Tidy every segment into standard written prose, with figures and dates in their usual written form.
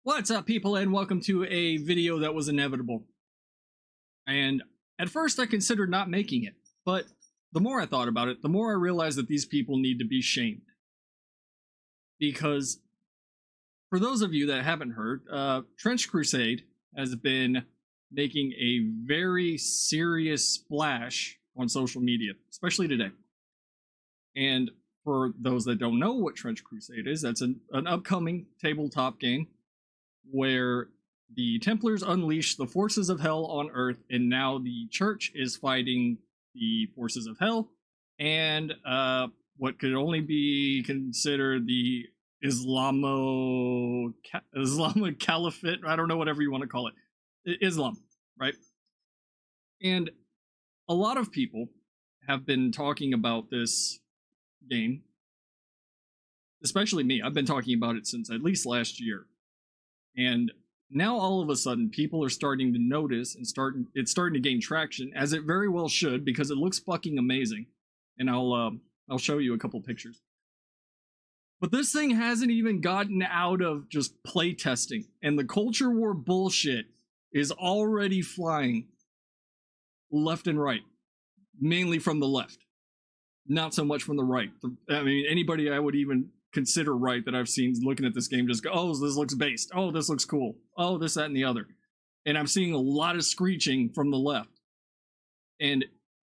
What's up, people, and welcome to a video that was inevitable. And at first I considered not making it, but the more I thought about it, the more I realized that these people need to be shamed. Because, for those of you that haven't heard, Trench Crusade has been making a very serious splash on social media, especially today. And for those that don't know what Trench Crusade is, that's an upcoming tabletop game where the Templars unleash the forces of hell on Earth, and now the Church is fighting the forces of hell, and what could only be considered the Islamic Caliphate, I don't know, whatever you want to call it, Islam, right? And a lot of people have been talking about this game, especially me. I've been talking about it since at least last year. And now all of a sudden people are starting to notice and it's starting to gain traction, as it very well should, because it looks fucking amazing. And I'll show you a couple pictures. But this thing hasn't even gotten out of just playtesting, and the culture war bullshit is already flying left and right, mainly from the left, not so much from the right. I mean, anybody I would even consider right that I've seen looking at this game just go, oh, this looks based, oh, this looks cool, oh, this, that, and the other. And I'm seeing a lot of screeching from the left, and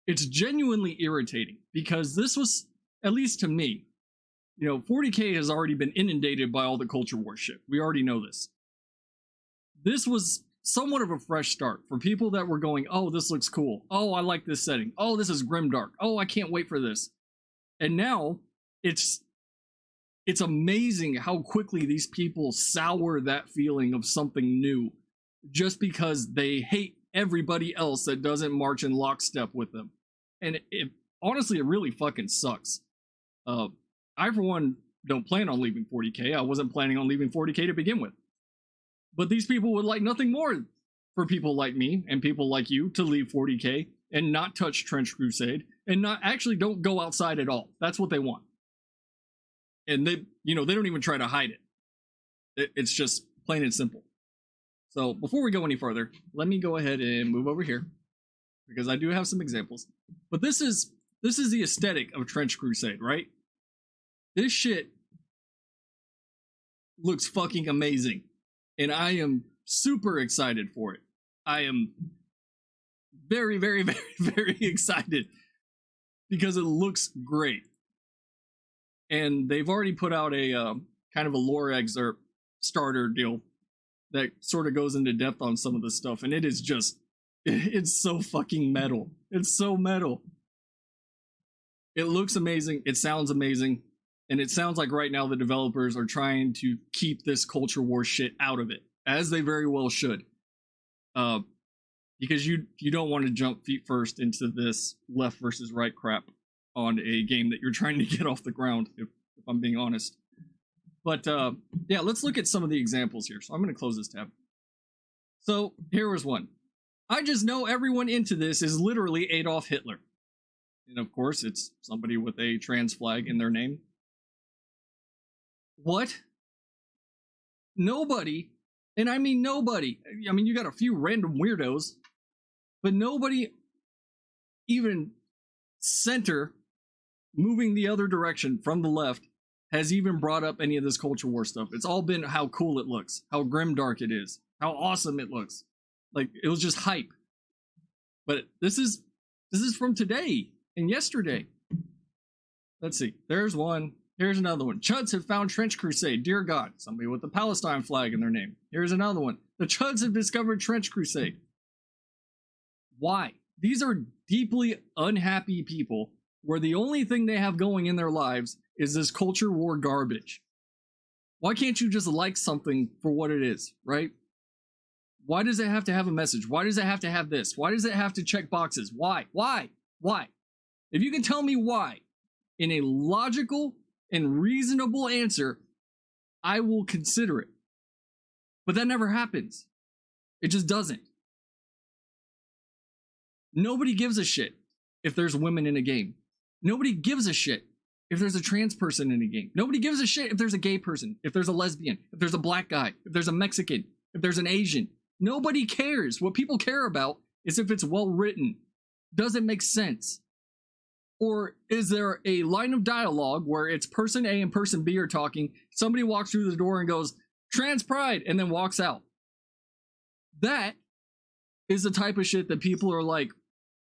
it's genuinely irritating, because this was, at least to me, 40K has already been inundated by all the culture war shit. We already know this. This was somewhat of a fresh start for people that were going, oh, this looks cool, oh, I like this setting, oh, this is grimdark, oh, I can't wait for this. And now it's amazing how quickly these people sour that feeling of something new just because they hate everybody else that doesn't march in lockstep with them. And honestly, it really fucking sucks. I, for one, don't plan on leaving 40K. I wasn't planning on leaving 40K to begin with. But these people would like nothing more for people like me and people like you to leave 40K and not touch Trench Crusade and don't go outside at all. That's what they want. And they don't even try to hide it. It's just plain and simple. So before we go any further, let me go ahead and move over here, because I do have some examples. But this is the aesthetic of Trench Crusade, right? This shit looks fucking amazing, and I am super excited for it. I am very, very, very, very excited because it looks great. And they've already put out a kind of a lore excerpt starter deal that sort of goes into depth on some of this stuff, and it is just, it's so fucking metal. It's so metal. It looks amazing, it sounds amazing, and it sounds like right now the developers are trying to keep this culture war shit out of it, as they very well should. Because you don't want to jump feet first into this left versus right crap on a game that you're trying to get off the ground, if I'm being honest. But yeah, let's look at some of the examples here. So I'm going to close this tab. So here was one. I just know everyone into this is literally Adolf Hitler. And of course, it's somebody with a trans flag in their name. What? Nobody, and I mean nobody, I mean you got a few random weirdos, but nobody even center moving the other direction from the left has even brought up any of this culture war stuff. It's all been how cool it looks, how grimdark it is, how awesome it looks. Like, it was just hype. But this is from today and yesterday. Let's see. There's one. Here's another one. Chuds have found Trench Crusade. Dear God. Somebody with the Palestine flag in their name. Here's another one. The Chuds have discovered Trench Crusade. Why? These are deeply unhappy people where the only thing they have going in their lives is this culture war garbage. Why can't you just like something for what it is, right? Why does it have to have a message? Why does it have to have this? Why does it have to check boxes? Why? Why? Why? If you can tell me why in a logical and reasonable answer, I will consider it. But that never happens. It just doesn't. Nobody gives a shit if there's women in a game. Nobody gives a shit if there's a trans person in a game. Nobody gives a shit if there's a gay person, if there's a lesbian, if there's a black guy, if there's a Mexican, if there's an Asian. Nobody cares. What people care about is if it's well written. Does it make sense? Or is there a line of dialogue where it's person A and person B are talking, somebody walks through the door and goes, trans pride, and then walks out. That is the type of shit that people are like,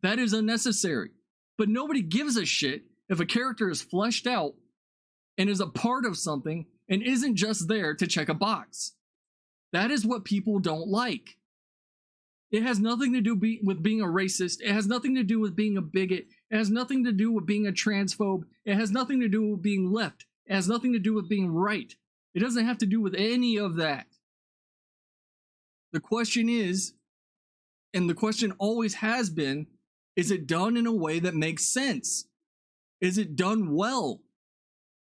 that is unnecessary. But nobody gives a shit if a character is fleshed out and is a part of something and isn't just there to check a box. That is what people don't like. It has nothing to do with being a racist. It has nothing to do with being a bigot. It has nothing to do with being a transphobe. It has nothing to do with being left. It has nothing to do with being right. It doesn't have to do with any of that. The question is, and the question always has been, is it done in a way that makes sense? Is it done well?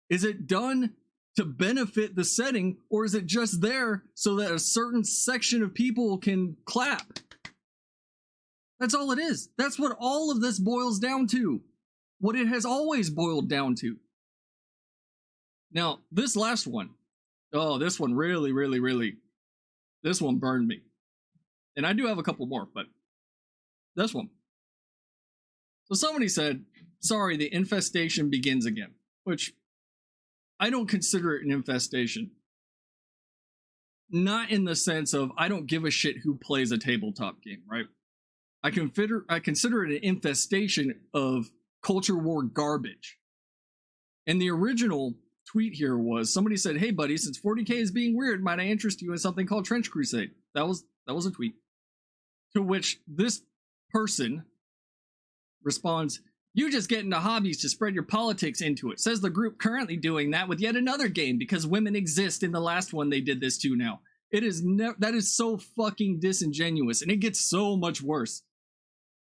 Is it done to benefit the setting, or is it just there so that a certain section of people can clap? That's all it is. That's what all of this boils down to. What it has always boiled down to. Now, this last one. Oh, this one really, this one burned me. And I do have a couple more, but this one. So somebody said, sorry, the infestation begins again, which I don't consider it an infestation. Not in the sense of I don't give a shit who plays a tabletop game, right? I consider it an infestation of culture war garbage. And the original tweet here was somebody said, hey buddy, since 40k is being weird, might I interest you in something called Trench Crusade? That was a tweet. To which this person responds, you just get into hobbies to spread your politics into it. Says the group currently doing that with yet another game because women exist in the last one they did this to now. It is that is so fucking disingenuous, and it gets so much worse.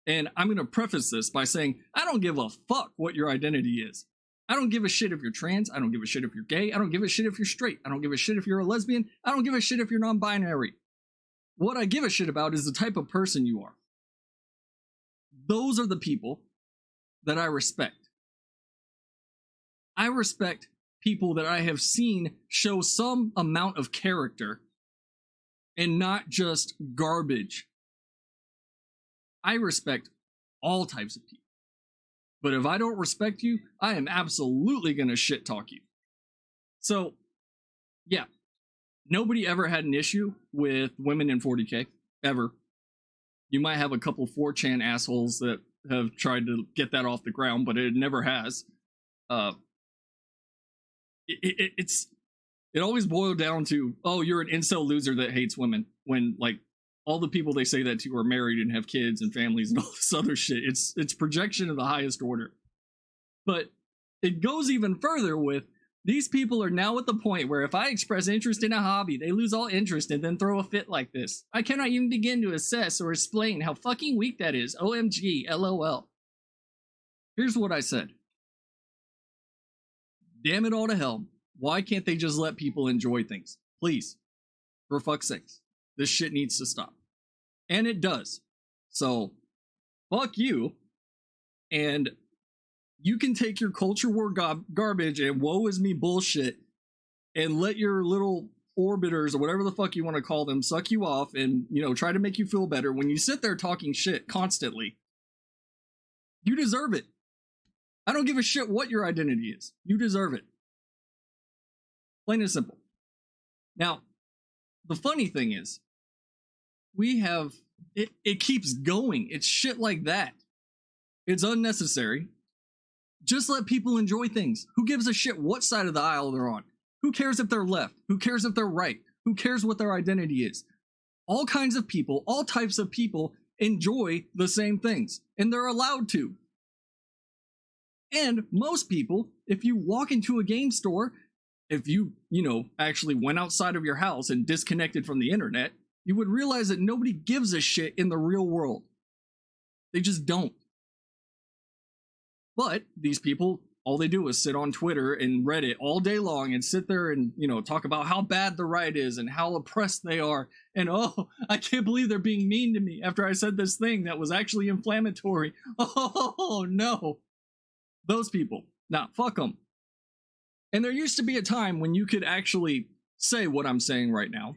And I'm going to preface this by saying, I don't give a fuck what your identity is. I don't give a shit if you're trans. I don't give a shit if you're gay. I don't give a shit if you're straight. I don't give a shit if you're a lesbian. I don't give a shit if you're non-binary. What I give a shit about is the type of person you are. Those are the people that I respect. I respect people that I have seen show some amount of character and not just garbage. I respect all types of people. But if I don't respect you, I am absolutely going to shit talk you. So, yeah. Nobody ever had an issue with women in 40k. Ever. You might have a couple 4chan assholes that have tried to get that off the ground, but it never has. It always boiled down to, oh, you're an incel loser that hates women, when like all the people they say that to are married and have kids and families and all this other shit. It's projection of the highest order. But it goes even further with, these people are now at the point where if I express interest in a hobby, they lose all interest and then throw a fit like this. I cannot even begin to assess or explain how fucking weak that is. OMG, LOL. Here's what I said. Damn it all to hell. Why can't they just let people enjoy things? Please. For fuck's sakes. This shit needs to stop. And it does. So, fuck you. And you can take your culture war garbage and woe is me bullshit and let your little orbiters or whatever the fuck you want to call them suck you off and, you know, try to make you feel better when you sit there talking shit constantly. You deserve it. I don't give a shit what your identity is. You deserve it. Plain and simple. Now, the funny thing is, we have, it keeps going. It's shit like that. It's unnecessary. Just let people enjoy things. Who gives a shit what side of the aisle they're on? Who cares if they're left? Who cares if they're right? Who cares what their identity is? All kinds of people, all types of people enjoy the same things, and they're allowed to. And most people, if you walk into a game store, if you actually went outside of your house and disconnected from the internet, you would realize that nobody gives a shit in the real world. They just don't. But these people, all they do is sit on Twitter and Reddit all day long and sit there and, talk about how bad the right is and how oppressed they are. And, oh, I can't believe they're being mean to me after I said this thing that was actually inflammatory. Oh, no. Those people, Nah, fuck them. And there used to be a time when you could actually say what I'm saying right now,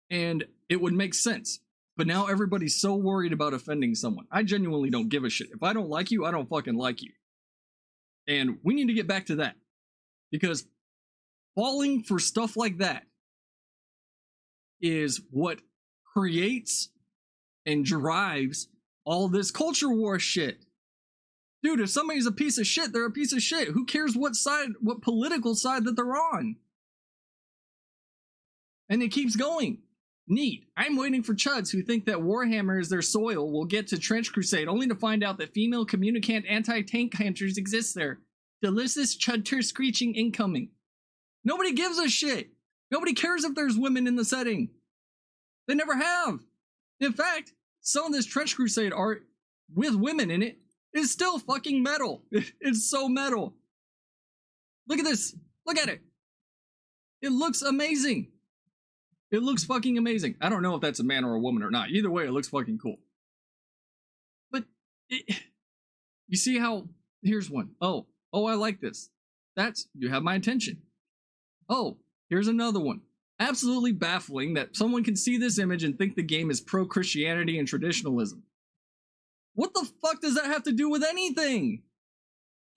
and it would make sense. But now everybody's so worried about offending someone. I genuinely don't give a shit. If I don't like you, I don't fucking like you. And we need to get back to that. Because falling for stuff like that is what creates and drives all this culture war shit. Dude, if somebody's a piece of shit, they're a piece of shit. Who cares what political side that they're on? And it keeps going. Neat. I'm waiting for chuds who think that Warhammer is their soil will get to Trench Crusade only to find out that female communicant anti-tank hunters exist there. Delicious chudter screeching incoming. Nobody gives a shit. Nobody cares if there's women in the setting. They never have. In fact, some of this Trench Crusade art with women in it is still fucking metal. It's so metal. Look at this. Look at it. It looks amazing. It looks fucking amazing. I don't know if that's a man or a woman or not. Either way, it looks fucking cool. But you see how, here's one. Oh, I like this. You have my attention. Oh, here's another one. Absolutely baffling that someone can see this image and think the game is pro-Christianity and traditionalism. What the fuck does that have to do with anything?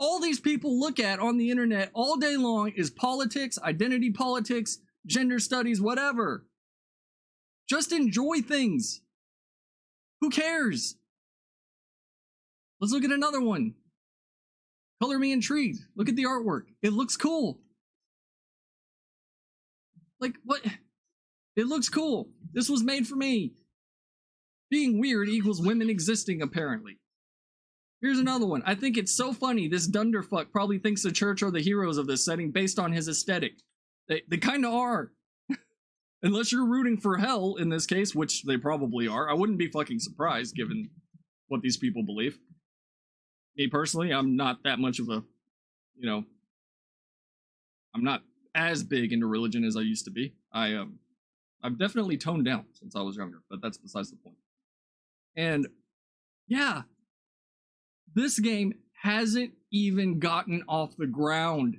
All these people look at on the internet all day long is politics, identity politics, gender studies, whatever. Just enjoy things. Who cares? Let's look at another one. Color me intrigued. Look at the artwork. It looks cool. Like, what? It looks cool. This was made for me. Being weird equals women existing, apparently. Here's another one. I think it's so funny. This dunderfuck probably thinks the church are the heroes of this setting based on his aesthetic. They kind of are. Unless you're rooting for hell in this case, which they probably are. I wouldn't be fucking surprised given what these people believe. Me personally, I'm not that much of a, I'm not as big into religion as I used to be. I've definitely toned down since I was younger, but that's besides the point. And yeah, this game hasn't even gotten off the ground,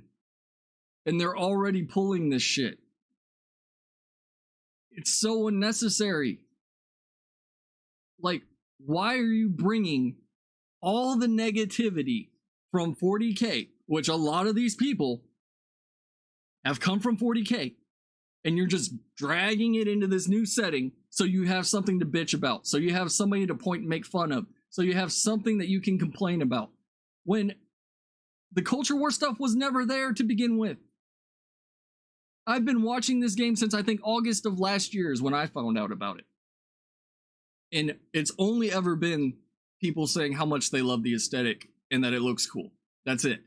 and they're already pulling this shit. It's so unnecessary. Like, why are you bringing all the negativity from 40K, which a lot of these people have come from 40K, and you're just dragging it into this new setting so you have something to bitch about, so you have somebody to point and make fun of, so you have something that you can complain about, when the culture war stuff was never there to begin with. I've been watching this game since I think August of last year is when I found out about it. And it's only ever been people saying how much they love the aesthetic and that it looks cool. That's it.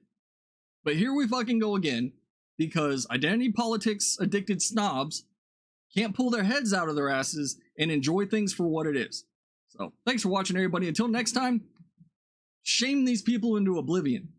But here we fucking go again, because identity politics addicted snobs can't pull their heads out of their asses and enjoy things for what it is. So, thanks for watching, everybody. Until next time, shame these people into oblivion.